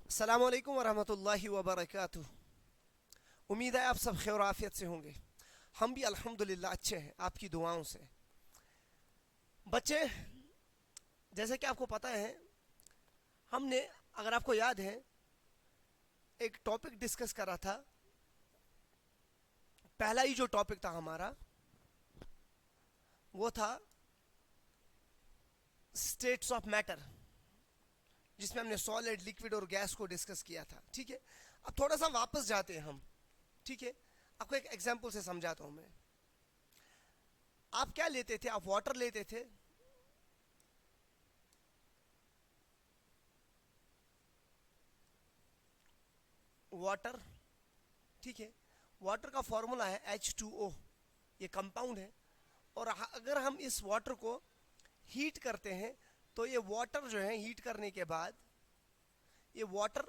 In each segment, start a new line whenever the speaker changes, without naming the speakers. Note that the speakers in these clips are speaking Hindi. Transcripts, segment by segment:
अस्सलाम वालेकुम वरहमतुल्लाहि वबरकातुह। उम्मीद है आप सब खैर आफियत से होंगे। हम भी अल्हम्दुलिल्लाह अच्छे हैं आपकी दुआओं से। बच्चे, जैसे कि आपको पता है, हमने, अगर आपको याद है, एक टॉपिक डिस्कस करा था। पहला ही जो टॉपिक था हमारा वो था स्टेट्स ऑफ मैटर, जिसमें हमने सॉलिड, लिक्विड और गैस को डिस्कस किया था। ठीक है, अब थोड़ा सा वापस जाते हैं हम। ठीक है, आपको एक एग्जांपल से समझाता हूं मैं। आप क्या लेते थे? आप वाटर लेते थे। वाटर, ठीक है, वाटर का फॉर्मूला है H2O। ये कंपाउंड है। और अगर हम इस वाटर को हीट करते हैं तो ये वाटर जो है, हीट करने के बाद ये वाटर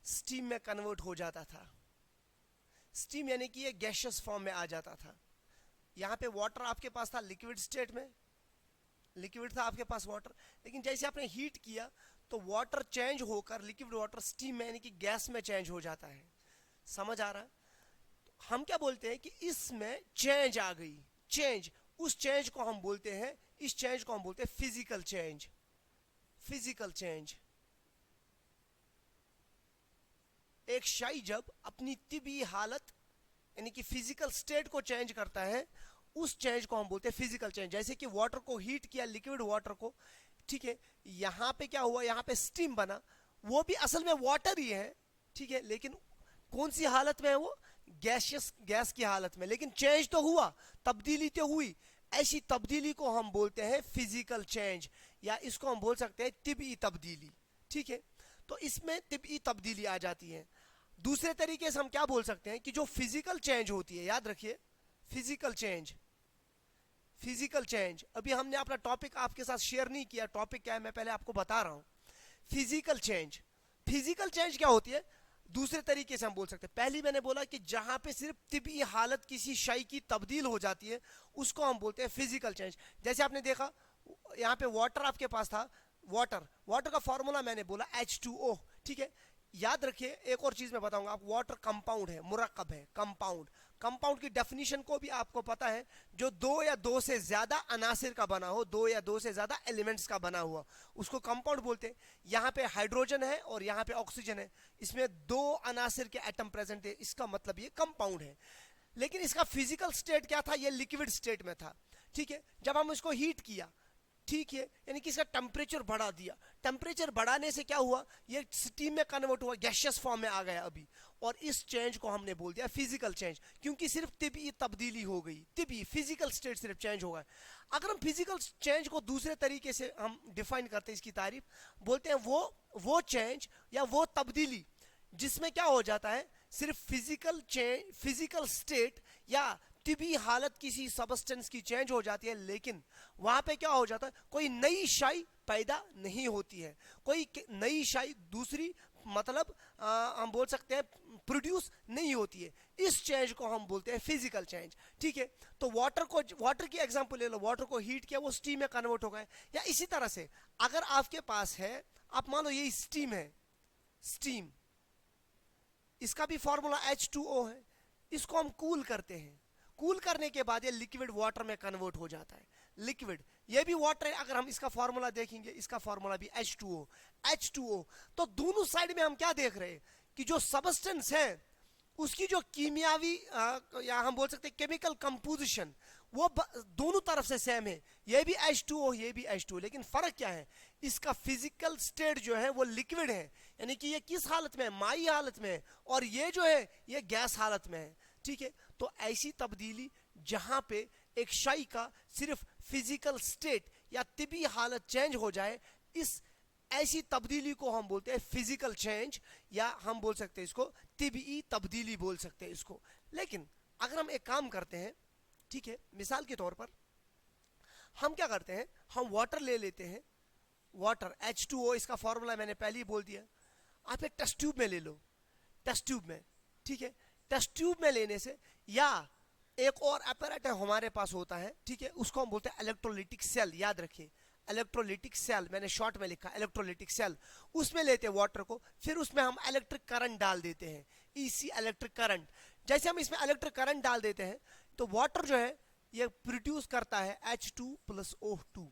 स्टीम में कन्वर्ट हो जाता था। स्टीम यानी कि ये गैशियस फॉर्म में आ जाता था। यहाँ पे वाटर आपके पास था लिक्विड स्टेट में, लिक्विड था आपके पास वाटर, लेकिन जैसे आपने हीट किया तो वाटर चेंज होकर लिक्विड वाटर स्टीम में यानी कि गैस में चेंज हो जाता है। समझ आ रहा है? तो हम क्या बोलते हैं कि इसमें चेंज आ गई। चेंज, उस चेंज को हम बोलते हैं, इस चेंज को हम बोलते हैं फिजिकल चेंज। Physical change. एक शाई जब अपनी तिबी हालत यानी कि फिजिकल स्टेट को चेंज करता है, उस चेंज को हम बोलते हैं फिजिकल चेंज। जैसे कि वाटर को हीट किया, लिक्विड वाटर को, ठीक है, यहां पे क्या हुआ, यहां पे स्टीम बना, वो भी असल में वाटर ही है, ठीक है, लेकिन कौन सी हालत में है वो? गैसियस, गैस की हालत में। लेकिन चेंज तो हुआ, तब्दीली तो हुई। ऐसी तब्दीली को हम बोलते हैं फिजिकल चेंज, या इसको हम बोल सकते हैं तिबी तब्दीली। ठीक है, तो इसमें तिबी तब्दीली आ जाती है। दूसरे तरीके से हम क्या बोल सकते हैं कि जो फिजिकल चेंज होती है, याद रखिए, फिजिकल चेंज, फिजिकल चेंज। अभी हमने अपना टॉपिक आपके साथ शेयर नहीं किया। टॉपिक क्या है मैं पहले आपको बता रहा हूं। फिजिकल चेंज, फिजिकल चेंज क्या होती है? दूसरे तरीके से हम बोल सकते हैं, पहली मैंने बोला कि जहां पे सिर्फ तिबी हालत किसी शय की तब्दील हो जाती है, उसको हम बोलते हैं फिजिकल चेंज। जैसे आपने देखा, यहाँ पे वाटर आपके पास था, वाटर, वाटर का फॉर्मूला मैंने बोला H2O। ठीक है, याद रखिए, एक और चीज मैं बताऊंगा आप, वाटर कंपाउंड है, मुरक्कब है, कंपाउंड। कंपाउंड की डेफिनेशन को भी आपको पता है, जो दो या दो से ज्यादा अनासिर का बना हो, दो या दो से ज्यादा एलिमेंट्स का बना हुआ, उसको कंपाउंड बोलते हैं। यहाँ पे हाइड्रोजन है और यहाँ पे ऑक्सीजन है, इसमें दो अनासिर के एटम प्रेजेंट है, इसका मतलब ये कंपाउंड है। लेकिन इसका फिजिकल स्टेट क्या था? ये लिक्विड स्टेट में था। ठीक है, जब हम इसको हीट किया, ठीक है, यानी कि इसका टेम्परेचर बढ़ा दिया, टेम्परेचर बढ़ाने से क्या हुआ, ये स्टीम में कन्वर्ट हुआ, गैशियस फॉर्म में आ गया अभी। और इस चेंज को हमने बोल दिया फिजिकल चेंज, क्योंकि सिर्फ तिबी तब्दीली हो गई, तिबी फिजिकल स्टेट सिर्फ चेंज होगा। अगर हम फिजिकल चेंज को दूसरे तरीके से हम डिफाइन करते हैं, इसकी तारीफ बोलते हैं वो चेंज या वो तब्दीली जिसमें क्या हो जाता है, सिर्फ फिजिकल चेंज, फिजिकल स्टेट या तिबी हालत किसी सबस्टेंस की चेंज हो जाती है, लेकिन वहां पे क्या हो जाता है, कोई नई शाई पैदा नहीं होती है, कोई नई शाई दूसरी, मतलब हम बोल सकते हैं प्रोड्यूस नहीं होती है। इस चेंज को हम बोलते हैं फिजिकल चेंज। ठीक है, तो वाटर को, वाटर की एग्जांपल ले लो, वाटर को हीट किया, वो स्टीम में कन्वर्ट हो गए। या इसी तरह से अगर आपके पास है, आप मान लो ये स्टीम है, स्टीम, इसका भी फॉर्मूला H2O है, इसको हम कूल करते हैं, कूल करने के बाद ये लिक्विड वाटर में कन्वर्ट हो जाता है। लिक्विड, ये भी वाटर है। अगर हम इसका फॉर्मूला देखेंगे, इसका फॉर्मूला भी H2O, H2O। तो दोनों साइड में हम क्या देख रहे हैं कि जो सबस्टेंस है उसकी जो कीमियावी, या हम बोल सकते हैं केमिकल कंपोजिशन, वो दोनों तरफ से सेम है। ये भी H2O, ये भी H2O, लेकिन फर्क क्या है, इसका फिजिकल स्टेट जो है वो लिक्विड है, यानी कि ये किस हालत में है, माई हालत में है, और ये जो है ये गैस हालत में है। ठीक है, तो ऐसी तब्दीली जहां पे एक शय का सिर्फ फिजिकल स्टेट या तिबी हालत चेंज हो जाए, इस ऐसी तब्दीली को हम बोलते हैं फिजिकल चेंज, या हम बोल सकते हैं इसको तिबी तब्दीली बोल सकते हैं इसको। लेकिन अगर हम एक काम करते हैं, ठीक है, मिसाल के तौर पर हम क्या करते हैं, हम वाटर ले लेते हैं, वाटर H2O, इसका फॉर्मूला मैंने पहले ही बोल दिया। आप एक टेस्ट ट्यूब में ले लो, टेस्ट ट्यूब में, ठीक है, टेस्ट ट्यूब में लेने से, या एक और अपैरेटस हमारे पास होता है, ठीक है, उसको हम बोलते हैं इलेक्ट्रोलिटिक सेल। याद रखिए, इलेक्ट्रोलिटिक सेल, मैंने शॉर्ट में लिखा इलेक्ट्रोलिटिक सेल, उसमें लेते हैं वाटर को, फिर उसमें हम इलेक्ट्रिक करंट डाल देते हैं, ईसी इलेक्ट्रिक करंट। जैसे हम इसमें इलेक्ट्रिक करंट डाल देते हैं तो वाटर जो है ये प्रोड्यूस करता है H2+O2।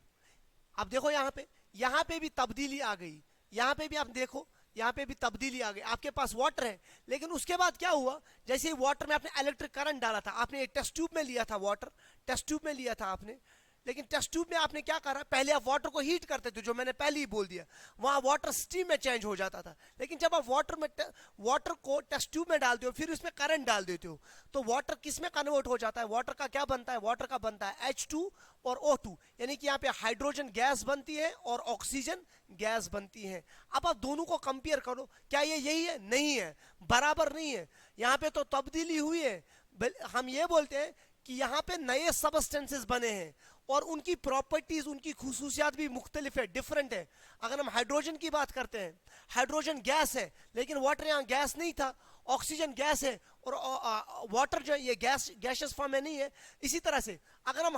अब देखो यहाँ पे भी तब्दीली आ गई, यहाँ पे भी आप देखो, यहाँ पे भी तब्दीली आ गई। आपके पास वाटर है, लेकिन उसके बाद क्या हुआ, जैसे ही वाटर में आपने इलेक्ट्रिक करंट डाला था, आपने एक टेस्ट ट्यूब में लिया था वाटर, टेस्ट ट्यूब में लिया था आपने, लेकिन टेस्ट ट्यूब में आपने क्या करा, पहले आप वाटर को हीट करते थे, जो मैंने पहले ही बोल दिया, वहां वाटर स्टीम में चेंज हो जाता था। लेकिन जब आप वाटर को टेस्ट ट्यूब में डालते हो, फिर उसमें करंट डाल देते हो, तो वाटर किस में कन्वर्ट हो जाता है, वाटर का क्या बनता है, वाटर का बनता है H2 और O2, यानी कि यहाँ पे हाइड्रोजन गैस बनती है और ऑक्सीजन गैस बनती है। अब आप दोनों को कंपेयर करो, क्या ये यही है, नहीं है, बराबर नहीं है, यहाँ पे तो तब्दीली हुई है। हम ये बोलते हैं कि यहाँ पे नए सबस्टेंसेस बने हैं और उनकी प्रॉपर्टीज, उनकी खुसूसियात भी मुख्तलिफ है, डिफरेंट है। अगर हम हाइड्रोजन की बात करते हैं, हाइड्रोजन गैस है, लेकिन वाटर यहाँ गैस नहीं था, ऑक्सीजन गैस है, और वाटर जो है ये गैसियस फॉर्म में नहीं है। इसी तरह से अगर हम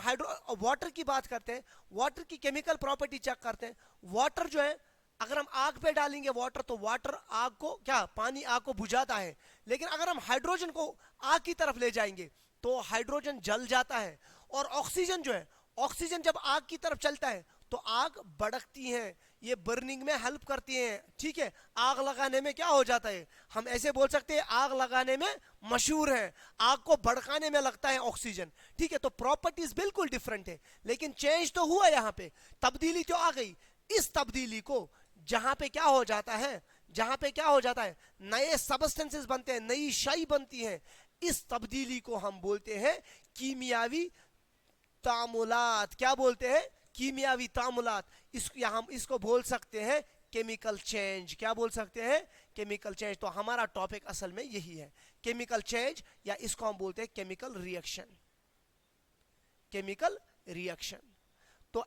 वाटर की बात करते हैं, वाटर की केमिकल प्रॉपर्टी चेक करते हैं, वाटर जो है अगर हम आग पे डालेंगे वाटर, तो वाटर आग को क्या, पानी आग को बुझाता है, लेकिन अगर हम हाइड्रोजन को आग की तरफ ले जाएंगे तो हाइड्रोजन जल जाता है। और ऑक्सीजन जो है, ऑक्सीजन जब आग की तरफ चलता है तो आग भड़कती है, ये बर्निंग में हेल्प करती है, ठीक है। आग लगाने में क्या हो जाता है, हम ऐसे बोल सकते हैं आग लगाने में मशहूर है, आग को भड़काने में लगता है ऑक्सीजन, ठीक है। तो प्रॉपर्टीज बिल्कुल डिफरेंट है, लेकिन चेंज तो हुआ, यहाँ पे तब्दीली तो आ गई। इस तब्दीली को जहां पे क्या हो जाता है, जहां पे क्या हो जाता है, नए सबस्टेंसेस बनते हैं, नई शाई बनती है, इस तब्दीली को हम बोलते हैं कीमियावी तामुलात। क्या बोलते हैं, कीमियावी तामुलात। हम इसको बोल सकते हैं केमिकल चेंज। क्या बोल सकते हैं, केमिकल चेंज। तो हमारा टॉपिक असल में यही है, केमिकल चेंज, या इसको हम बोलते हैं केमिकल रिएक्शन, केमिकल रिएक्शन। तो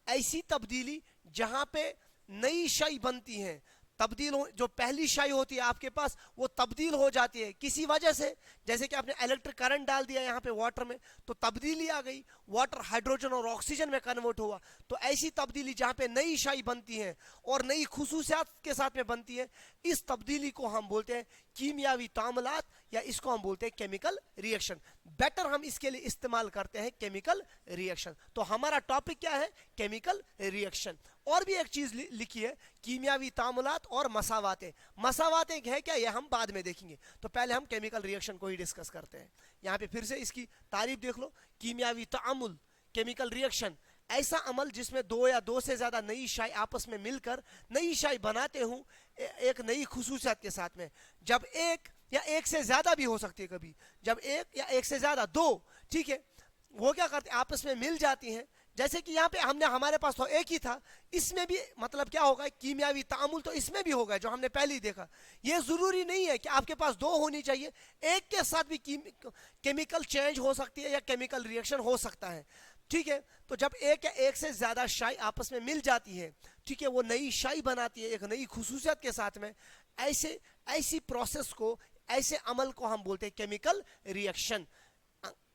ऐसी तब्दीली जहां पे नई शाई बनती है, जो पहली शाई होती है आपके पास, वो तब्दील हो जाती है किसी वजह से, जैसे कि आपने इलेक्ट्रिक करंट डाल दिया यहाँ पे वाटर में, तो तब्दीली आ गई, वाटर हाइड्रोजन और ऑक्सीजन में कन्वर्ट हुआ। तो ऐसी तब्दीली जहाँ पे नई शाई बनती है और नई खुसूसियात के साथ में बनती है, इस तब्दीली को हम बोलते हैं कीमियावी तामुलात, या इसको हम बोलते हैं केमिकल रिएक्शन। बेटर हम इसके लिए इस्तेमाल करते हैं केमिकल रिएक्शन। तो हमारा टॉपिक क्या है, केमिकल रिएक्शन। और भी एक चीज लिखी है, कीमियावी तामुलात और मसावातें। मसावातें है क्या, ये हम बाद में देखेंगे, तो पहले हम केमिकल रिएक्शन को ही डिस्कस करते हैं। यहाँ पे फिर से इसकी तारीफ देख लो, कीमियावी तामुल, केमिकल रिएक्शन, ऐसा अमल जिसमें दो या दो से ज्यादा नई शाई आपस में मिलकर नई शाई बनाते हूं एक नई खुसूसियत के साथ में। जब एक या एक से ज्यादा भी हो सकती है, कभी जब एक या एक से ज्यादा, दो, ठीक है, वो क्या करते हैं, आपस में मिल जाती हैं। जैसे कि यहाँ पे हमारे पास तो एक ही था, इसमें भी मतलब क्या होगा, कीमियावी तामुल तो इसमें भी होगा, जो हमने पहले ही देखा। ये जरूरी नहीं है कि आपके पास दो होनी चाहिए, एक के साथ भी केमिकल चेंज हो सकती है या केमिकल रिएक्शन हो सकता है, ठीक है। तो जब एक या एक से ज्यादा शाई आपस में मिल जाती है, ठीक है, वो नई शाई बनाती है एक नई खुसूसियत के साथ में, ऐसी प्रोसेस को, ऐसे अमल को हम बोलते हैं केमिकल रिएक्शन।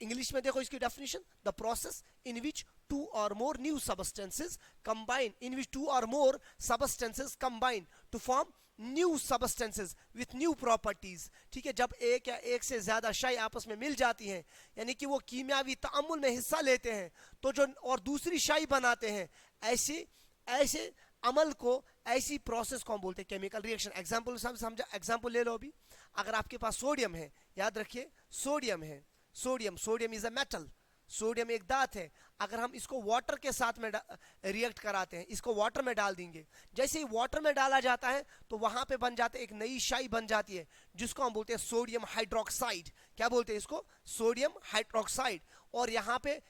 इंग्लिश में देखो इसकी definition, the process in which two or more new substances combine, in which two or more substances combine to form new substances with new properties, ठीक है। जब एक या एक से ज्यादा शाई आपस में मिल जाती हैं, यानी कि वो कीमियावी तामुल में हिस्सा लेते हैं, तो जो और दूसरी शाई बनाते हैं, ऐसे अमल को, ऐसी प्रोसेस को हम बोलते हैं केमिकल रिएक्शन। एग्जाम्पल समझा, एग्जाम्पल ले लो। अभी अगर आपके पास सोडियम है, याद रखिए सोडियम है, sodium is a metal, sodium एक धात है। अगर हम इसको वाटर के साथ में रिएक्ट कराते हैं, इसको वाटर में डाल देंगे, जैसे ही वाटर में डाला जाता है तो वहां पे बन जाते, एक नई शाई बन जाती है, जिसको हम बोलते हैं सोडियम हाइड्रोक्साइड। क्या बोलते हैं इसको, सोडियम हाइड्रोक्साइड। और यहाँ पे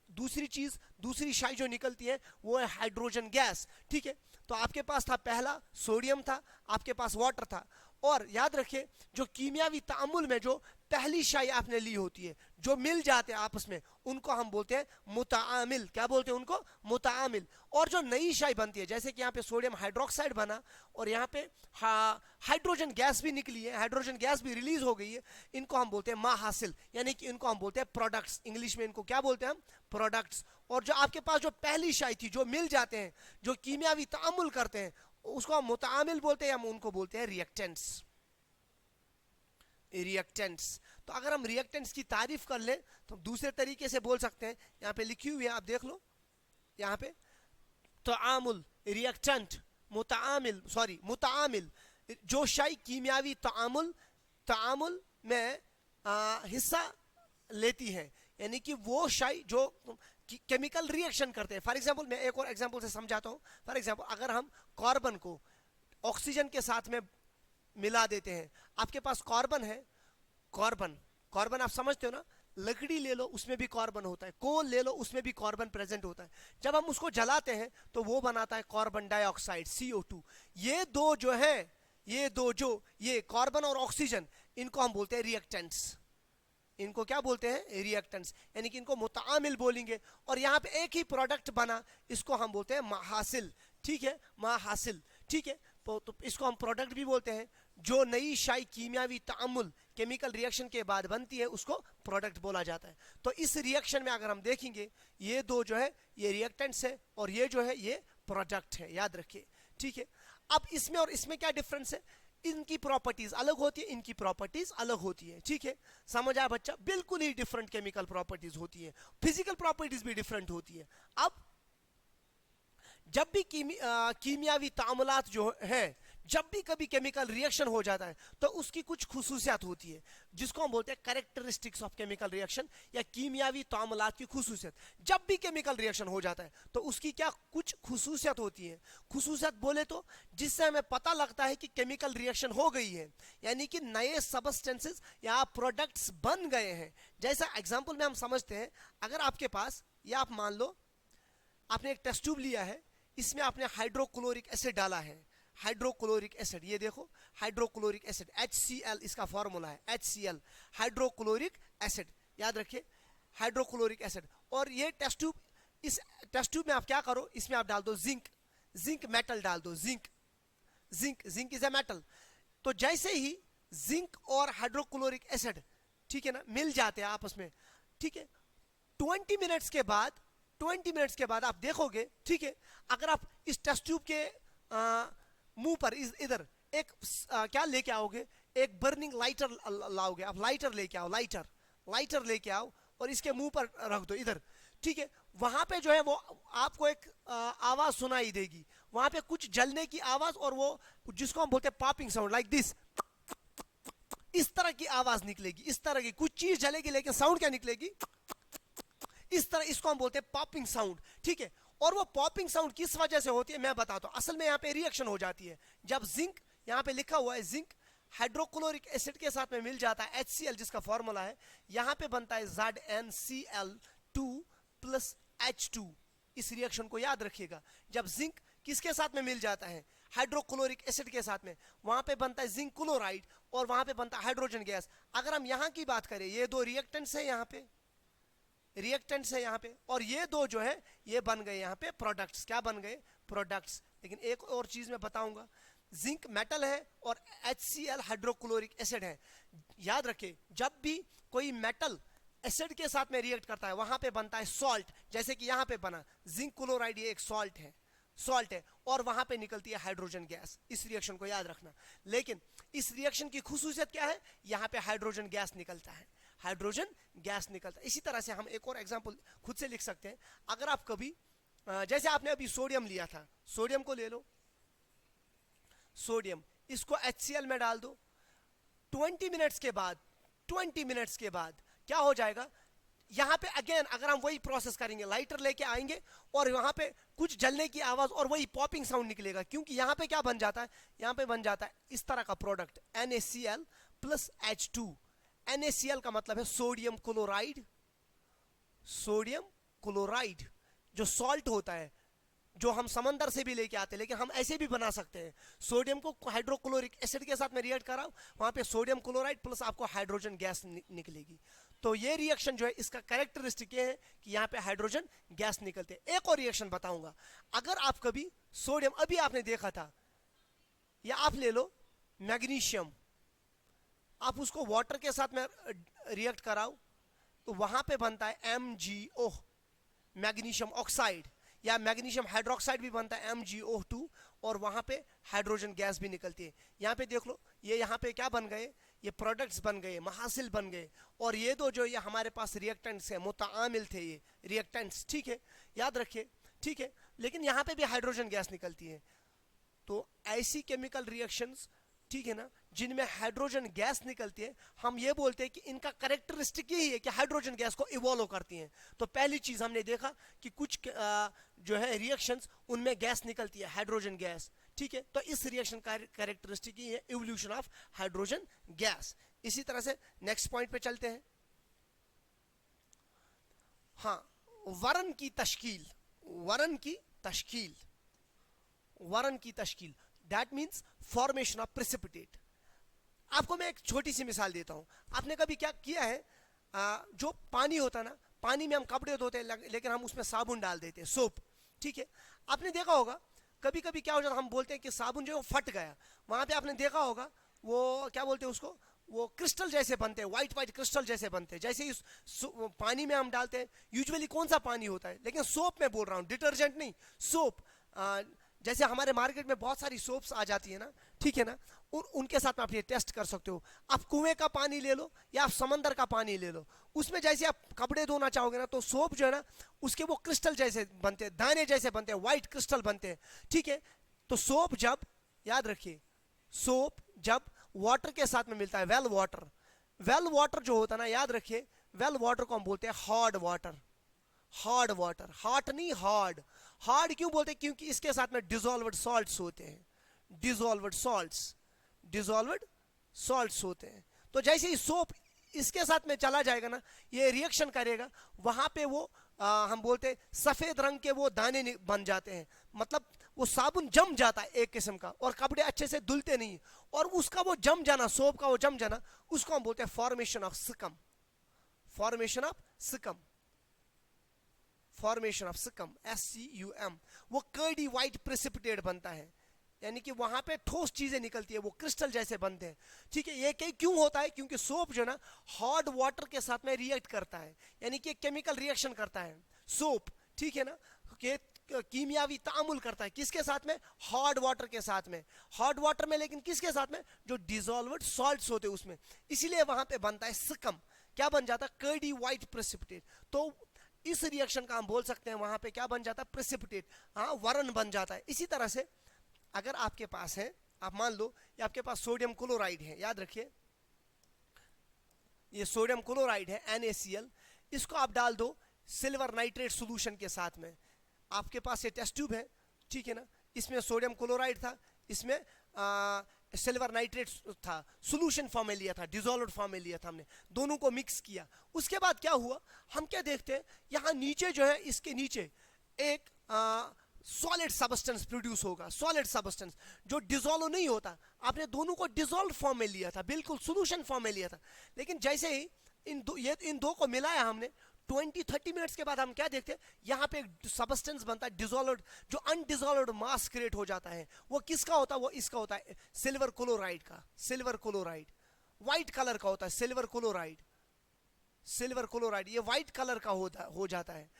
दूसरी शाई जो निकलती है वो है हाइड्रोजन गैस, ठीक है। तो आपके पास था, पहला सोडियम था, आपके पास वाटर था। और याद रखिए, जो कीमियावी तामुल में जो पहली शाई आपने ली होती है, जो मिल जाते हैं आपस में, उनको हम बोलते हैं मुतामिल। क्या बोलते हैं उनको? मुतामिल। और जो नई शाई बनती है, जैसे कि यहाँ पे सोडियम हाइड्रोक्साइड बना और यहाँ पे हाइड्रोजन गैस भी निकली है, हाइड्रोजन गैस भी रिलीज हो गई है, इनको हम बोलते हैं माहासिल, यानी कि इनको हम बोलते हैं प्रोडक्ट्स। इंग्लिश में इनको क्या बोलते हैं हम? प्रोडक्ट्स। और जो आपके पास जो पहली शाई थी, जो मिल जाते हैं, जो कीमियावी तामुल करते हैं, उसको हम मुतामिल बोलते हैं, हम उनको बोलते हैं रिएक्टेंट्स। रिएक्टेंट्स। तो अगर हम रिएक्टेंट्स की तारीफ कर लें तो हम दूसरे तरीके से बोल सकते हैं, यहाँ पे लिखी हुई है, आप देख लो यहाँ पे, तामुल, रिएक्टेंट, मुतामिल, सॉरी मुतामिल, जो शाई कीमियावी तामुल में हिस्सा लेती है, यानी कि वो शाई जो केमिकल रिएक्शन करते हैं। फॉर एग्जांपल, मैं एक और एग्जांपल से समझाता हूँ। फॉर एग्जांपल, अगर हम कार्बन को ऑक्सीजन के साथ में मिला देते हैं, आपके पास कार्बन है, कार्बन आप समझते हो ना, लकड़ी ले लो उसमें भी कार्बन होता है, कोल ले लो उसमें भी कार्बन प्रेजेंट होता है। जब हम उसको जलाते हैं तो वो बनाता है कार्बन डाइऑक्साइड, CO2। ये दो जो है, ये कार्बन और ऑक्सीजन, इनको हम बोलते हैं रिएक्टेंट्स। इनको क्या बोलते हैं? रिएक्टेंट्स, यानी कि इनको मुतामिल बोलेंगे। और यहाँ पे एक ही प्रोडक्ट बना, इसको हम बोलते हैं माहासिल। ठीक है, माहासिल। ठीक है, तो इसको हम प्रोडक्ट भी बोलते हैं। जो नई शाई कीमियावी तामुल, केमिकल रिएक्शन के बाद बनती है, उसको प्रोडक्ट बोला जाता है। तो इस रिएक्शन में अगर हम देखेंगे, ये दो जो है ये रिएक्टेंट्स है, और ये जो है ये प्रोडक्ट है, याद रखिए। ठीक है, अब इसमें और इसमें क्या डिफरेंस है? इनकी प्रॉपर्टीज अलग होती है, इनकी प्रॉपर्टीज अलग होती है। ठीक है, समझ आया बच्चा? बिल्कुल ही डिफरेंट केमिकल प्रॉपर्टीज होती है, फिजिकल प्रॉपर्टीज भी डिफरेंट होती है। अब जब भी कीमियावी तामुलात जो है, जब भी कभी केमिकल रिएक्शन हो जाता है, तो उसकी कुछ खुसूसियात होती है, जिसको हम बोलते हैं कैरेक्टरिस्टिक्स ऑफ केमिकल रिएक्शन, या कीमियावी तामुलात की खुसूसियत। जब भी केमिकल रिएक्शन हो जाता है तो उसकी क्या कुछ खुसूसियत होती है। खुसूसियत बोले तो जिससे हमें पता लगता है कि केमिकल रिएक्शन हो गई है, यानी कि नए सबस्टेंसेस या प्रोडक्ट्स बन गए हैं। जैसा एग्जाम्पल में हम समझते हैं, अगर आपके पास, या आप मान लो आपने एक टेस्ट ट्यूब लिया है, इसमें आपने हाइड्रोक्लोरिक एसिड डाला है, हाइड्रोक्लोरिक एसिड, ये देखो हाइड्रोक्लोरिक एसिड, HCl इसका फॉर्मूला है, HCl, हाइड्रोक्लोरिक एसिड, याद रखिए, हाइड्रोक्लोरिक एसिड। और ये टेस्ट ट्यूब, इस टेस्ट ट्यूब में आप क्या करो, इसमें आप डाल दो जिंक मेटल डाल दो, जिंक इज ए मेटल। तो जैसे ही जिंक और हाइड्रोक्लोरिक एसिड, ठीक है ना, मिल जाते हैं आपस में, ठीक है, 20 मिनट्स के बाद आप देखोगे, ठीक है, अगर आप इस टेस्ट ट्यूब के मुंह पर इधर एक क्या लेके आओगे, एक बर्निंग लाइटर लाओगे, आप लाइटर लेके आओ, लाइटर लेके आओ और इसके मुंह पर रख दो इधर। ठीक है, वहां पे जो है वो आपको एक आवाज सुनाई देगी, वहां पे कुछ जलने की आवाज, और वो जिसको हम बोलते हैं पॉपिंग साउंड, लाइक दिस, इस तरह की आवाज निकलेगी, इस तरह की कुछ चीज जलेगी, लेकिन साउंड क्या निकलेगी? इस तरह, इसको हम बोलते हैं पॉपिंग साउंड। ठीक है, और वो पॉपिंग साउंड किस वजह से होती है मैं बताता हूं। असल में यहाँ पे रिएक्शन हो जाती है, जब जिंक, यहाँ पे लिखा हुआ है जिंक हाइड्रोक्लोरिक एसिड के साथ में मिल जाता है, HCl जिसका फॉर्मूला है, यहाँ पे बनता है ZnCl2 प्लस H2। इस रिएक्शन को याद रखिएगा, जब जिंक किसके साथ में मिल जाता है? हाइड्रोक्लोरिक एसिड के साथ में, वहां पे बनता है जिंक क्लोराइड और वहां पे बनता है हाइड्रोजन गैस। अगर हम यहाँ की बात करें, ये दो रिएक्टेंट्स है, यहाँ पे रिएक्टेंट्स है यहाँ पे, और ये दो जो है ये बन गए यहाँ पे प्रोडक्ट्स। क्या बन गए? प्रोडक्ट्स। लेकिन एक और चीज मैं बताऊंगा, जिंक मेटल है और HCl हाइड्रोक्लोरिक एसिड है। याद रखें, जब भी कोई मेटल एसिड के साथ में रिएक्ट करता है, वहां पे बनता है सॉल्ट, जैसे कि यहाँ पे बना जिंक क्लोराइड, ये एक सॉल्ट है, और वहां पे निकलती है हाइड्रोजन गैस। इस रिएक्शन को याद रखना। लेकिन इस रिएक्शन की खुसूसियत क्या है? यहाँ पे हाइड्रोजन गैस निकलता है, हाइड्रोजन गैस निकलता है। इसी तरह से हम एक और एग्जांपल खुद से लिख सकते हैं। अगर आप कभी, जैसे आपने अभी सोडियम लिया था, सोडियम को ले लो, सोडियम, इसको HCl में डाल दो, 20 मिनट्स के बाद क्या हो जाएगा? यहां पे अगेन अगर हम वही प्रोसेस करेंगे, लाइटर लेके आएंगे और वहां पे कुछ जलने की आवाज और वही पॉपिंग साउंड निकलेगा, क्योंकि यहां पे क्या बन जाता है? यहां पे बन जाता है इस तरह का product, NaCl plus H2। NaCl का मतलब है सोडियम क्लोराइड, जो सॉल्ट होता है जो हम समंदर से भी लेके आते हैं, लेकिन हम ऐसे भी बना सकते हैं। सोडियम को हाइड्रोक्लोरिक एसिड के साथ में रिएक्ट कराओ, वहां पे सोडियम क्लोराइड प्लस आपको हाइड्रोजन गैस निकलेगी। तो ये रिएक्शन जो है इसका कैरेक्टरिस्टिक ये है कि यहाँ पे हाइड्रोजन गैस निकलते हैं। एक और रिएक्शन बताऊंगा, अगर आप कभी सोडियम, अभी आपने देखा था, या आप ले लो मैग्नीशियम, आप उसको वाटर के साथ में रिएक्ट कराओ तो वहां पे बनता है MgO, मैग्नीशियम ऑक्साइड, या मैग्नीशियम हाइड्रोक्साइड भी बनता है MgO2, और वहां पे हाइड्रोजन गैस भी निकलती है। यहाँ पे देख लो, ये यहाँ पे क्या बन गए, ये प्रोडक्ट्स बन गए, महासिल बन गए, और ये दो जो ये हमारे पास रिएक्टेंट्स है, मुतामिल थे ये रिएक्टेंट्स, ठीक है, याद रखिए, ठीक है, लेकिन यहाँ पे भी हाइड्रोजन गैस निकलती है। तो ऐसी केमिकल रिएक्शंस, ठीक है ना, जिनमें हाइड्रोजन गैस निकलती है, हम ये बोलते हैं कि इनका कैरेक्टरिस्टिक यही है कि हाइड्रोजन गैस को इवॉल्व करती हैं। तो पहली चीज हमने देखा कि कुछ जो है रिएक्शंस उनमें गैस निकलती है, हाइड्रोजन गैस, ठीक है। तो इस रिएक्शन का कैरेक्टरिस्टिक ही है इवोल्यूशन ऑफ हाइड्रोजन गैस। इसी तरह से नेक्स्ट पॉइंट पे चलते हैं। हाँ, वरन की तश्कील, वरन की तश्कील, वरन की तश्कील, that means formation of precipitate. आपको मैं एक छोटी सी मिसाल देता हूं। आपने कभी क्या किया है, जो पानी होता है ना, पानी में हम कपड़े धोते हैं लेकिन हम उसमें साबुन डाल देते हैं, सोप, ठीक है। आपने देखा होगा कभी कभी क्या हो जाता है, हम बोलते हैं कि साबुन जो है वो फट गया, वहां पे आपने देखा होगा वो क्या बोलते हैं उसको, वो क्रिस्टल जैसे बनते हैं, व्हाइट व्हाइट क्रिस्टल जैसे बनते हैं। जैसे ही पानी में हम डालते हैं, यूजुअली कौन सा पानी होता है, लेकिन सोप में बोल रहा हूँ, डिटर्जेंट नहीं, सोप। जैसे हमारे मार्केट में बहुत सारी सोप्स आ जाती है ना, ठीक है ना, उनके साथ में आप ये टेस्ट कर सकते हो। आप कुएं का पानी ले लो या आप समंदर का पानी ले लो, उसमें जैसे आप कपड़े धोना चाहोगे ना, तो सोप जो है ना उसके वो क्रिस्टल जैसे बनते हैं, दाने जैसे बनते हैं, व्हाइट क्रिस्टल बनते हैं, ठीक है। तो सोप जब, याद रखिए, सोप जब वाटर के साथ में मिलता है, वेल वाटर, वेल वाटर जो होता है ना, याद रखिए, वेल वाटर को हम बोलते हैं hard water, hard water, hot नहीं हार्ड। हार्ड क्यों बोलते हैं, क्योंकि इसके साथ में डिसॉल्व्ड सॉल्ट्स होते हैं, डिसॉल्व्ड सॉल्ट्स, डिसॉल्व्ड सॉल्ट्स होते हैं। तो जैसे ही सोप इसके साथ में चला जाएगा ना, ये रिएक्शन करेगा, वहां पे वो हम बोलते हैं सफेद रंग के वो दाने बन जाते हैं, मतलब वो साबुन जम जाता है एक किस्म का, और कपड़े अच्छे से धुलते नहीं, और उसका वो जम जाना, सोप का वो जम जाना, उसको हम बोलते हैं formation of scum, formation of scum, formation of scum, SCUM। वो कर्डी व्हाइट प्रेसिपिटेट बनता है, यानी कि वहां पे ठोस चीजें निकलती है, वो क्रिस्टल जैसे बनते हैं, ठीक है। ये क्यों होता है, क्योंकि सोप जो ना हॉट वाटर के साथ में रिएक्ट करता है, यानी कि केमिकल रिएक्शन करता है सोप, ठीक है ना, कि कीमियावी तामुल करता है, किसके साथ में, हॉट वाटर के साथ में, हॉट वाटर में, लेकिन किसके साथ में, जो डिसॉल्व्ड सॉल्ट्स होते हैं उसमें, इसीलिए वहां पे बनता है सिकम, क्या बन जाता है, कर्डी व्हाइट प्रेसिपिटेट। तो इस रिएक्शन का हम बोल सकते हैं वहां पे क्या बन जाता है, प्रेसिपिटेट, हाँ, वरन बन जाता है। इसी तरह से अगर आपके पास है, आप मान लो ये आपके पास सोडियम क्लोराइड है, याद रखिए ये सोडियम क्लोराइड है NaCl, इसको आप डाल दो सिल्वर नाइट्रेट सॉल्यूशन के साथ में। आपके पास ये टेस्ट ट्यूब है, ठीक है ना, इसमें सोडियम क्लोराइड था, इसमें सिल्वर नाइट्रेट था, सॉल्यूशन फॉर्म में लिया था, डिसॉल्व्ड फॉर्म में लिया था हमने, दोनों को मिक्स किया। उसके बाद क्या हुआ, हम क्या देखते हैं, यहाँ नीचे जो है, इसके नीचे एक सॉलिड सब्सटेंस प्रोड्यूस होगा, सॉलिड सब्सटेंस जो डिसॉल्व नहीं होता। आपने दोनों को डिसॉल्व फॉर्म में लिया था, बिल्कुल सॉल्यूशन फॉर्म में लिया था, लेकिन जैसे ही इन दो को मिलाया हमने, 20-30 मिनट्स के बाद हम क्या देखते हैं, यहाँ पे एक सब्सटेंस बनता है डिसॉल्व्ड, जो अनडिसॉल्व्ड मास क्रिएट हो जाता है। वो किसका होता है, वो इसका होता है सिल्वर क्लोराइड का, सिल्वर क्लोराइड व्हाइट कलर का होता है, सिल्वर क्लोराइड, सिल्वर क्लोराइड ये व्हाइट कलर का हो जाता है,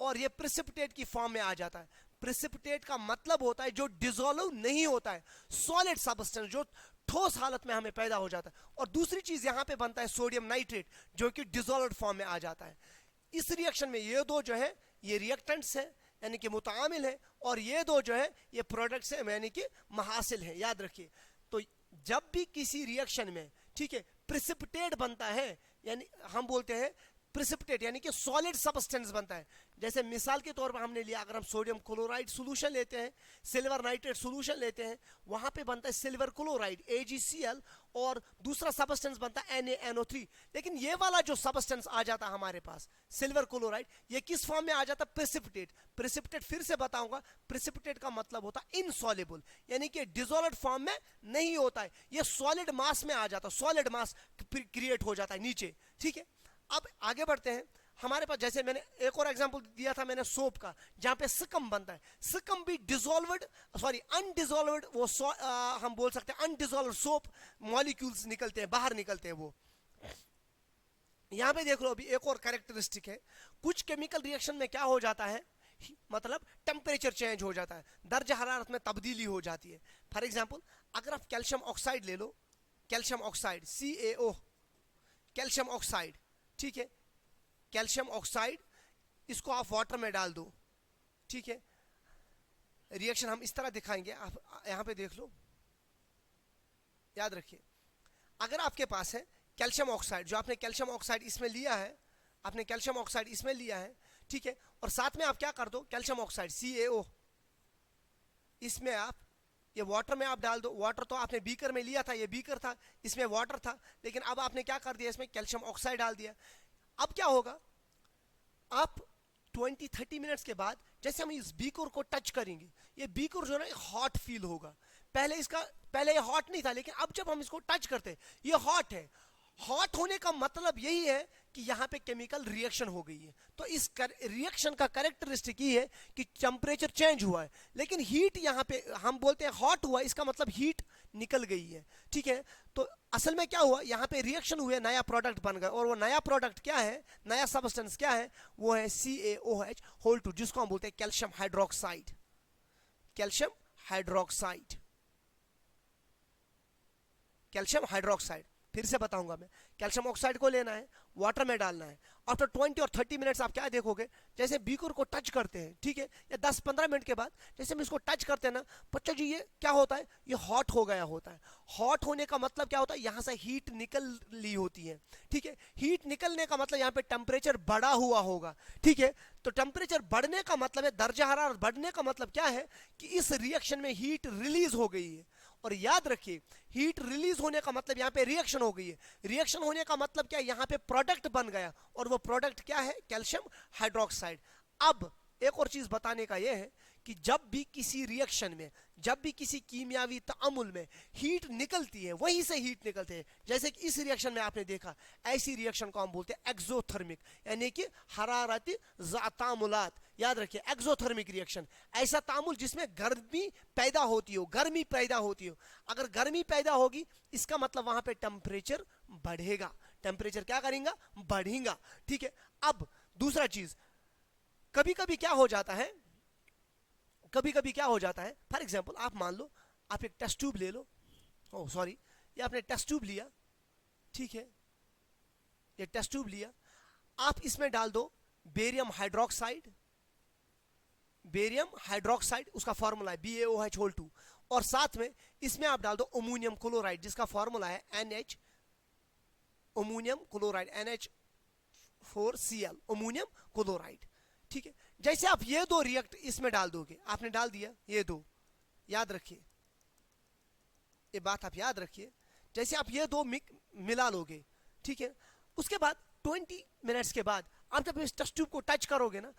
और ये प्रेसिपिटेट की फॉर्म में आ जाता है। प्रेसिपिटेट का मतलब होता है जो डिसॉल्व नहीं होता है, सॉलिड सब्सटेंस जो ठोस हालत में हमें पैदा हो जाता है। और दूसरी चीज यहां पे बनता है सोडियम नाइट्रेट, जो कि डिसॉल्व्ड फॉर्म में आ जाता है। इस रिएक्शन में ये दो जो है ये रिएक्टेंट्स है, यानी कि मुतामिल है, और ये दो जो है ये प्रोडक्ट्स है, यानी कि महासिल है, याद रखिए। तो जब भी किसी रिएक्शन में, ठीक है, प्रेसिपिटेट बनता है, यानी हम बोलते हैं प्रिसिपिटेट यानी कि सॉलिड सब्सटेंस बनता है। जैसे मिसाल के तौर पर हमने लिया, अगर हम सोडियम क्लोराइड सोल्यूशन लेते हैं, सिल्वर नाइट्रेट सोल्यूशन लेते हैं, वहां पे बनता है सिल्वर क्लोराइड AgCl, और दूसरा सब्सटेंस बनता है NaNO3। लेकिन ये वाला जो सब्सटेंस आ जाता है हमारे पास सिल्वर क्लोराइड, ये किस फॉर्म में आ जाता है? प्रिसिपिटेट। प्रिसिपिटेट फिर से बताऊंगा, प्रिसिपिटेट का मतलब होता है इनसॉल्युबल, यानी कि डिसॉल्व्ड फॉर्म में नहीं होता है, ये सॉलिड मास में आ जाता है, सॉलिड मास क्रिएट हो जाता है नीचे। ठीक है, अब आगे बढ़ते हैं। हमारे पास जैसे मैंने एक और एग्जांपल दिया था मैंने सोप का, जहां पे सिकम बनता है, सिकम भी डिसॉल्व्ड, सॉरी अनडिसॉल्व्ड, वो हम बोल सकते हैं अनडिसॉल्व्ड सोप मॉलिक्यूल्स निकलते हैं, बाहर निकलते हैं वो। यहां पे देख लो, अभी एक और कैरेक्टरिस्टिक है, कुछ केमिकल रिएक्शन में क्या हो जाता है, मतलब टेम्परेचर चेंज हो जाता है, दर्ज हरारत में तब्दीली हो जाती है। फॉर एग्जांपल अगर आप कैल्शियम ऑक्साइड ले लो, calcium oxide CaO, calcium oxide, ठीक है, कैल्शियम ऑक्साइड, इसको आप वाटर में डाल दो, ठीक है, रिएक्शन हम इस तरह दिखाएंगे, आप यहां पे देख लो, याद रखिए। अगर आपके पास है कैल्शियम ऑक्साइड, जो आपने कैल्शियम ऑक्साइड इसमें लिया है, आपने कैल्शियम ऑक्साइड इसमें लिया है, ठीक है, और साथ में आप क्या कर दो, कैल्शियम ऑक्साइड CaO, इसमें आप ये वाटर में आप डाल दो। वाटर तो आपने बीकर में लिया था, ये बीकर था, इसमें वाटर था, लेकिन अब आपने क्या कर दिया, इसमें कैल्शियम ऑक्साइड डाल दिया। अब क्या होगा, आप 20-30 मिनट्स के बाद जैसे हम इस बीकर को टच करेंगे, ये बीकर जो है हॉट फील होगा। पहले ये हॉट नहीं था, लेकिन अब जब हम इसको टच करते हैं ये हॉट है। हॉट होने का मतलब यही है कि यहां पे केमिकल रिएक्शन हो गई है। तो इस रिएक्शन का कैरेक्टरिस्टिक ये है कि टेम्परेचर चेंज हुआ है, लेकिन हीट यहां पे हम बोलते हैं हॉट हुआ, इसका मतलब हीट निकल गई है। ठीक है, तो असल में क्या हुआ, यहां पे रिएक्शन हुए, नया प्रोडक्ट बन गया, और वो नया प्रोडक्ट क्या है, नया सब्सटेंस क्या है, वो है CaOH, जिसको हम बोलते हैं calcium hydroxide. Calcium hydroxide, calcium hydroxide, फिर से बताऊंगा मैं। कैल्शियम ऑक्साइड को लेना है, वाटर में डालना है। आफ्टर 20 और 30 मिनट्स आप क्या देखोगे, जैसे बीकर को टच करते हैं, ठीक है, या 10-15 मिनट के बाद जैसे हम इसको टच करते हैं ना, बच्चा जी ये क्या होता है, ये हॉट हो गया होता है। हॉट होने का मतलब क्या होता है, यहां से हीट निकल ली होती है। ठीक है, हीट निकलने का मतलब यहाँ पे टेम्परेचर बढ़ा हुआ होगा। ठीक है, तो टेम्परेचर बढ़ने का मतलब है, दर्जा हरारत बढ़ने का मतलब क्या है कि इस रिएक्शन में हीट रिलीज हो गई है। और याद रखिए, हीट रिलीज होने का मतलब यहाँ पे रिएक्शन हो गई है। रिएक्शन होने का मतलब क्या है, यहाँ पे प्रोडक्ट बन गया, और वो प्रोडक्ट क्या है, कैल्शियम हाइड्रोक्साइड। अब एक और चीज बताने का यह है कि जब भी किसी रिएक्शन में, जब भी किसी कीमियावी तामुल में हीट निकलती है, वहीं से हीट निकलते हैं। जैसे कि इस रिएक्शन में आपने देखा, ऐसी रिएक्शन को हम बोलते हैं एक्सोथर्मिक, यानी कि हरारती तामुलात। याद रखिए, एक्सोथर्मिक रिएक्शन, ऐसा तामुल जिसमें गर्मी पैदा होती हो, गर्मी पैदा होती हो। अगर गर्मी पैदा होगी, इसका मतलब वहां पे टेम्परेचर बढ़ेगा। टेम्परेचर क्या करेगा, बढ़ेगा। ठीक है, अब दूसरा चीज, कभी कभी क्या हो जाता है, कभी कभी क्या हो जाता है, फॉर एग्जाम्पल आप मान लो आप एक टेस्ट ट्यूब ले लो, ओ सॉरी, ये आपने टेस्ट ट्यूब लिया, ठीक है, ये टेस्ट ट्यूब लिया, आप इसमें डाल दो बेरियम हाइड्रोक्साइड, बेरियम हाइड्रोक्साइड, उसका फॉर्मूला है BaOH, और साथ में इसमें आप डाल दो अमोनियम क्लोराइड, जिसका फॉर्मूला है NH, ammonium chloride NH4Cl, ammonium chloride. ठीक है, जैसे आप ये दो रिएक्ट इसमें डाल दोगे, आपने डाल दिया ये दो, याद रखिए ये बात, आप याद रखिए, जैसे आप ये दो मिला लोगे, ठीक है, उसके बाद 20 मिनट्स के बाद आप जब इस टेस्ट ट्यूब को टच करोगे ना,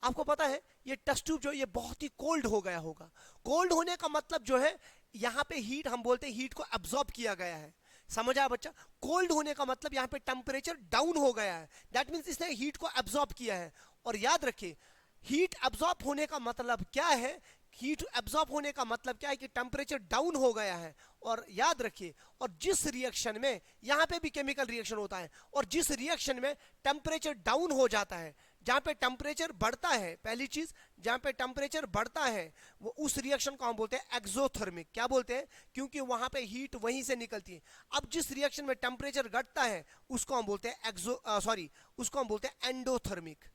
आपको पता है ये टेस्ट ट्यूब जो ये बहुत ही कोल्ड हो गया होगा। कोल्ड होने का मतलब जो है, यहां पे हीट, हम बोलते हैं हीट को एब्जॉर्ब किया गया है। समझ आया बच्चा, कोल्ड होने का मतलब यहाँ पे टेम्परेचर डाउन हो गया है, दैट मींस इसने हीट को एब्जॉर्ब किया है। और याद रखिए, हीट एब्जॉर्ब होने का मतलब क्या है, हीट एब्जॉर्ब होने का मतलब क्या है कि टेम्परेचर डाउन हो गया है। और याद रखिए, और जिस रिएक्शन में, यहां पे भी केमिकल रिएक्शन होता है, और जिस रिएक्शन में टेम्परेचर डाउन हो जाता है, जहां पे टेम्परेचर बढ़ता है, पहली चीज, जहां पे टेम्परेचर बढ़ता है, वो उस रिएक्शन को हम बोलते हैं एक्सोथर्मिक। क्या बोलते हैं, क्योंकि वहां पे हीट वहीं से निकलती है। अब जिस रिएक्शन में टेम्परेचर घटता है, उसको हम बोलते हैं उसको हम बोलते हैं एंडोथर्मिक।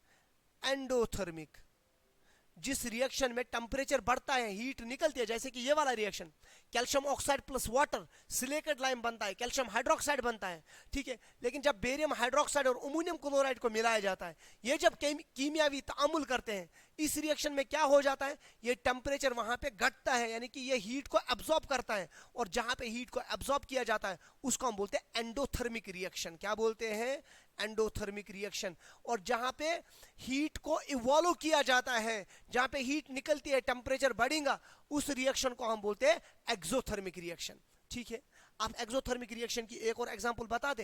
एंडोथर्मिक, जिस रिएक्शन में टेम्परेचर बढ़ता है, हीट निकलती है, जैसे कि ये वाला reaction, calcium oxide plus water silicate lime बनता है, कैल्शियम हाइड्रोक्साइड बनता है, ठीक है। लेकिन जब बेरियम हाइड्रोक्साइड और अमोनियम क्लोराइड को मिलाया जाता है, ये जब कीमियावी तामुल करते हैं, इस रिएक्शन में क्या हो जाता है, ये टेम्परेचर वहां पे घटता है, यानी कि ये हीट को एब्जॉर्ब करता है, और जहां पे हीट को एब्जॉर्ब किया जाता है उसको हम बोलते हैं एंडोथर्मिक रिएक्शन। क्या बोलते हैं? Endothermic reaction. और जहां पे हीट को इवॉल्व किया जाता है, जहां पे हीट निकलती है, टेम्परेचर बढ़ेगा, उस रिएक्शन को हम बोलते हैं एक्सोथर्मिक रिएक्शन, ठीक है। आप एक्सोथर्मिक रिएक्शन की एक और एग्जांपल बता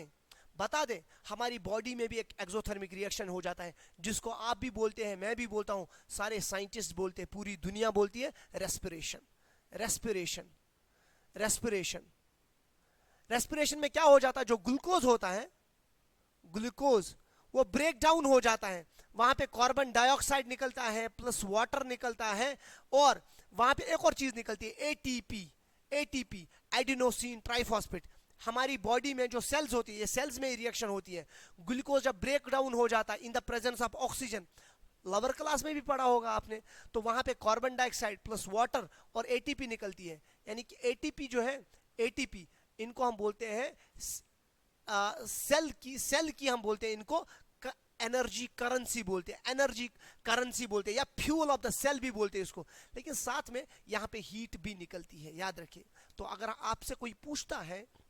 दें, हमारी बॉडी में भी एक एक्सोथर्मिक रिएक्शन हो जाता है, जिसको आप भी बोलते हैं, मैं भी बोलता हूं, सारे साइंटिस्ट बोलते हैं, पूरी दुनिया बोलती है, रेस्पिरेशन। रेस्पिरेशन रेस्पिरेशन रेस्पिरेशन में क्या हो जाता है, जो ग्लूकोज होता है, ग्लूकोज वो ब्रेक डाउन हो जाता है, वहां पे कार्बन डाइऑक्साइड निकलता है प्लस वाटर निकलता है, और वहां पे एक और चीज निकलती है, एटीपी, एडिनोसिन ट्राइफॉस्फेट। हमारी बॉडी में जो सेल्स होती है, ये सेल्स में ही रिएक्शन होती है। ग्लूकोज जब ब्रेक डाउन हो जाता है in the presence of oxygen, lower class में भी पढ़ा होगा आपने, तो वहां पे कार्बन डाइऑक्साइड प्लस वाटर और एटीपी निकलती है। यानी कि एटीपी जो है, एटीपी इनको हम बोलते हैं सेल की हम बोलते हैं इनको एनर्जी करेंसी बोलते हैं, एनर्जी करेंसी बोलते हैं, या फ्यूल ऑफ द सेल भी बोलते हैं इसको। लेकिन साथ में यहाँ पे हीट भी निकलती है, याद रखिए। तो अगर आपसे कोई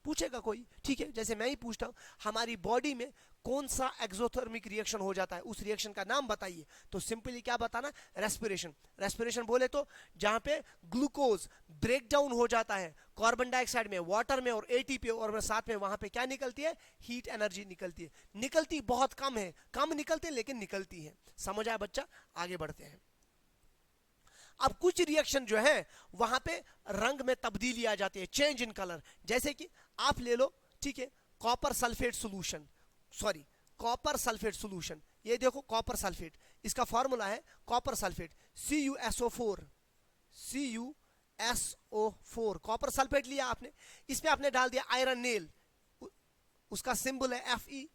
पूछेगा कोई, ठीक है, जैसे मैं ही पूछता हूँ, हमारी बॉडी में कौन सा एक्सोथर्मिक रिएक्शन हो जाता है, उस रिएक्शन का नाम बताइए, तो सिंपली क्या बताना, रेस्पिरेशन। रेस्पिरेशन बोले तो जहां पे ग्लूकोज ब्रेक डाउन हो जाता है कार्बन डाइऑक्साइड में, वाटर में और एटीपी, और साथ में वहां पे क्या निकलती है, हीट एनर्जी निकलती है। निकलती बहुत कम है, कम निकलती है लेकिन निकलती है। समझ आया बच्चा? आगे बढ़ते हैं। अब कुछ रिएक्शन जो है वहां पे रंग में तब्दीली आ जाती है, चेंज इन कलर। जैसे कि आप ले लो, ठीक है, कॉपर सल्फेट सोल्यूशन, ये देखो कॉपर सल्फेट, इसका फॉर्मूला है copper sulphate CuSO4 copper sulphate लिया आपने, इसमें आपने डाल दिया आयरन नेल, उसका सिंबल है Fe।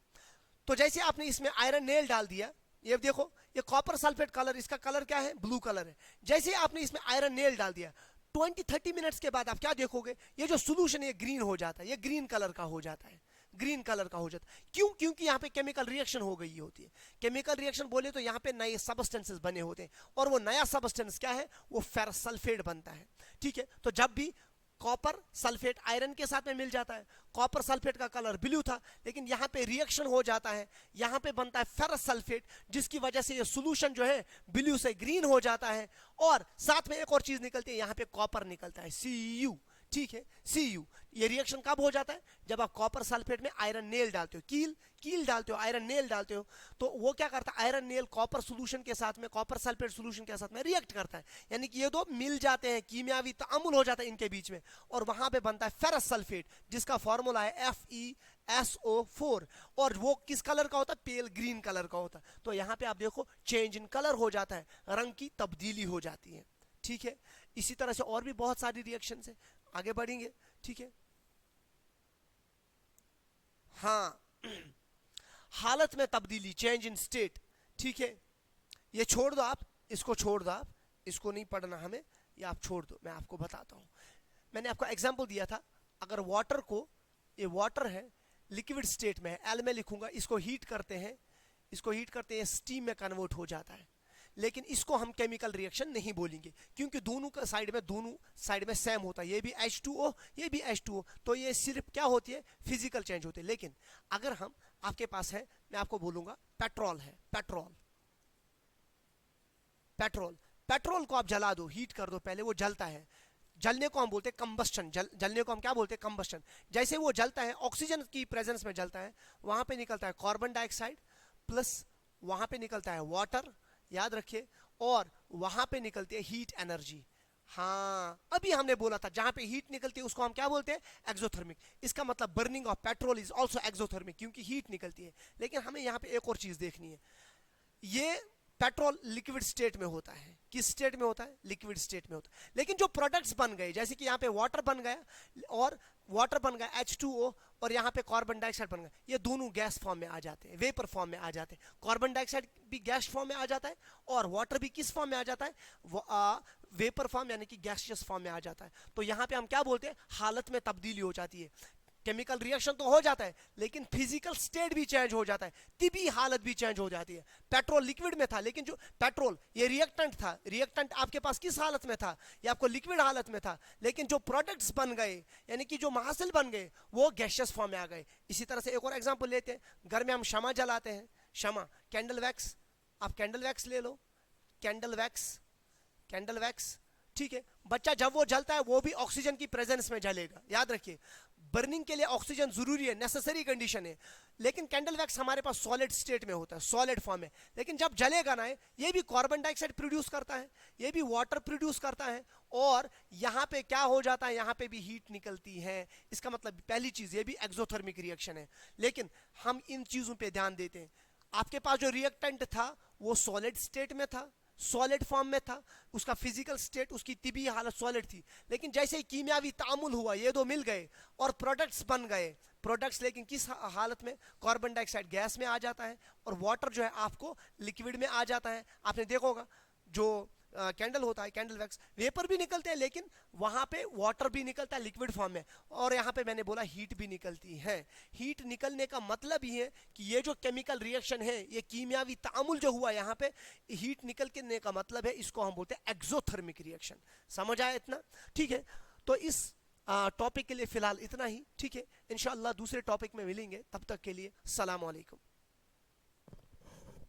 तो जैसे आपने इसमें आयरन नेल डाल दिया, ये देखो, ये कॉपर सल्फेट कलर, इसका कलर क्या है, ब्लू कलर है। जैसे आपने इसमें आयरन नेल डाल दिया, 20-30 मिनट्स के बाद आप क्या देखोगे, ये जो सोल्यूशन है ग्रीन हो जाता है, ये ग्रीन कलर का हो जाता है, ग्रीन कलर का हो जाता है। क्यों? क्योंकि यहाँ पे केमिकल रिएक्शन हो गई होती है। केमिकल रिएक्शन बोले तो यहाँ पे नए सबस्टेंसेस बने होते हैं, और वो नया सबस्टेंस क्या है, वो फेरस सल्फेट बनता है, ठीक है। तो जब भी कॉपर सल्फेट आयरन के साथ में मिल जाता है, कॉपर सल्फेट का कलर ब्लू था, लेकिन यहाँ पे रिएक्शन हो जाता है, यहाँ पे बनता है फेरस सल्फेट, जिसकी वजह से ये सॉल्यूशन जो है ब्लू से ग्रीन हो जाता है। और साथ में एक और चीज निकलती है, यहाँ पे कॉपर निकलता है, Cu, ठीक है, Cu। ये रिएक्शन कब हो जाता है, जब आप कॉपर सल्फेट में आयरन नेल डालते हो, कील डालते हो, आयरन नेल डालते हो, तो वो क्या करता है, आयरन नेल कॉपर सॉल्यूशन के साथ में, कॉपर सल्फेट सॉल्यूशन के साथ में रिएक्ट करता है, यानी कि ये दो मिल जाते हैं, कीमियावी तामुल हो जाता है इनके बीच में, और वहां पे बनता है फेरस सल्फेट, जिसका फॉर्मूला है FeSO4। और वो किस कलर का होता है, पेल ग्रीन कलर का होता है। तो यहाँ पे आप देखो चेंज इन कलर हो जाता है, रंग की तब्दीली हो जाती है, ठीक है। इसी तरह से और भी बहुत सारी रिएक्शन है, आगे बढ़ेंगे, ठीक है। हाँ, हालत में तब्दीली, चेंज इन स्टेट, ठीक है। ये छोड़ दो आप, इसको छोड़ दो आप, इसको नहीं पढ़ना हमें, ये आप छोड़ दो, मैं आपको बताता हूं। मैंने आपको एग्जांपल दिया था, अगर वाटर को, ये वाटर है, लिक्विड स्टेट में है, एल में लिखूंगा, इसको हीट करते हैं, स्टीम में कन्वर्ट हो जाता है। लेकिन इसको हम केमिकल रिएक्शन नहीं बोलेंगे, क्योंकि दोनों साइड में सेम होता है, ये भी H2O, ये भी H2O, तो ये सिर्फ क्या होती है, फिजिकल चेंज होती है। लेकिन अगर हम, आपके पास है, मैं आपको बोलूंगा पेट्रोल है, पेट्रोल को आप जला दो, हीट कर दो, पहले वो जलता है, जलने को हम बोलते हैं कंबस्टन, जलने को हम क्या बोलते हैं, कंबस्टन। जैसे वो जलता है, ऑक्सीजन की प्रेजेंस में जलता है, वहां पे निकलता है कार्बन डाइऑक्साइड प्लस वहां पे निकलता है वाटर, याद रखिए, और वहां पे निकलती है हीट एनर्जी। हाँ, अभी हमने बोला था जहां पे हीट निकलती है उसको हम क्या बोलते हैं, एक्सोथर्मिक। इसका मतलब burning of petrol is also exothermic, क्योंकि हीट निकलती है। लेकिन हमें यहाँ पे एक और चीज देखनी है, ये पेट्रोल लिक्विड स्टेट में होता है, किस स्टेट में होता है, लिक्विड स्टेट में होता है। लेकिन जो प्रोडक्ट्स बन गए, जैसे कि यहाँ पे वाटर बन गया, और वाटर बन गया H2O, और यहाँ पे कार्बन डाइऑक्साइड बन गया, ये दोनों गैस फॉर्म में आ जाते हैं, वेपर फॉर्म में आ जाते हैं। कार्बन डाइऑक्साइड भी गैस फॉर्म में आ जाता है और वाटर भी किस फॉर्म में आ जाता है, वेपर फॉर्म यानी कि गैसियस फॉर्म में आ जाता है। तो यहाँ पे हम क्या बोलते हैं, हालत में तब्दीली हो जाती है। केमिकल रिएक्शन तो हो जाता है लेकिन फिजिकल स्टेट भी चेंज हो जाता है, तिबी हालत भी चेंज हो जाती है। पेट्रोल लिक्विड में था, लेकिन जो पेट्रोल ये रिएक्टेंट था, रिएक्टेंट आपके पास किस हालत में था, ये आपको लिक्विड हालत में था, लेकिन जो प्रोडक्ट्स बन गए यानी कि जो महासिल बन गए वो गैसियस फॉर्म में आ गए। इसी तरह से एक और एग्जांपल लेते हैं, घर में हम शमा जलाते हैं, शमा कैंडल वैक्स, आप कैंडल वैक्स ले लो, कैंडल वैक्स, कैंडल वैक्स, ठीक है। बच्चा जब वो जलता है वो भी ऑक्सीजन की प्रेजेंस में जलेगा, याद रखिए बर्निंग के लिए ऑक्सीजन जरूरी है, नेसेसरी कंडीशन है। लेकिन कैंडल वैक्स हमारे पास सॉलिड स्टेट में होता है, सॉलिड फॉर्म में, लेकिन जब जलेगा ना ये भी कार्बन डाइऑक्साइड प्रोड्यूस करता है, ये भी वाटर प्रोड्यूस करता है, और यहाँ पे क्या हो जाता है, यहाँ पे भी हीट निकलती है। इसका मतलब पहली चीज ये भी एक्सोथर्मिक रिएक्शन है, लेकिन हम इन चीजों पे ध्यान देते हैं। आपके पास जो रिएक्टेंट था वो सॉलिड स्टेट में था, सॉलिड फॉर्म में था, उसका फिजिकल स्टेट, उसकी तिबी हालत सॉलिड थी, लेकिन जैसे ही कीमियावी तामुल हुआ ये दो मिल गए और प्रोडक्ट्स बन गए, प्रोडक्ट्स लेकिन किस हालत में, कार्बन डाइऑक्साइड गैस में आ जाता है और वाटर जो है आपको लिक्विड में आ जाता है। आपने देखा होगा जो कैंडल होता है, कैंडल वैक्स, वेपर भी निकलते हैं लेकिन वहां पे वाटर भी निकलता है लिक्विड फॉर्म में, और यहाँ पे मैंने बोला हीट भी निकलती है। हीट निकलने का मतलब ही है कि ये जो केमिकल रिएक्शन है, ये कीमियावी तामुल जो हुआ यहाँ पे, हीट निकलने का मतलब है, इसको हम बोलते हैं एक्सोथर्मिक रिएक्शन। समझ आया इतना, ठीक है। तो इस टॉपिक के लिए फिलहाल इतना ही, ठीक है। इंशाल्लाह दूसरे टॉपिक में मिलेंगे, तब तक के लिए सलाम अलैकुम।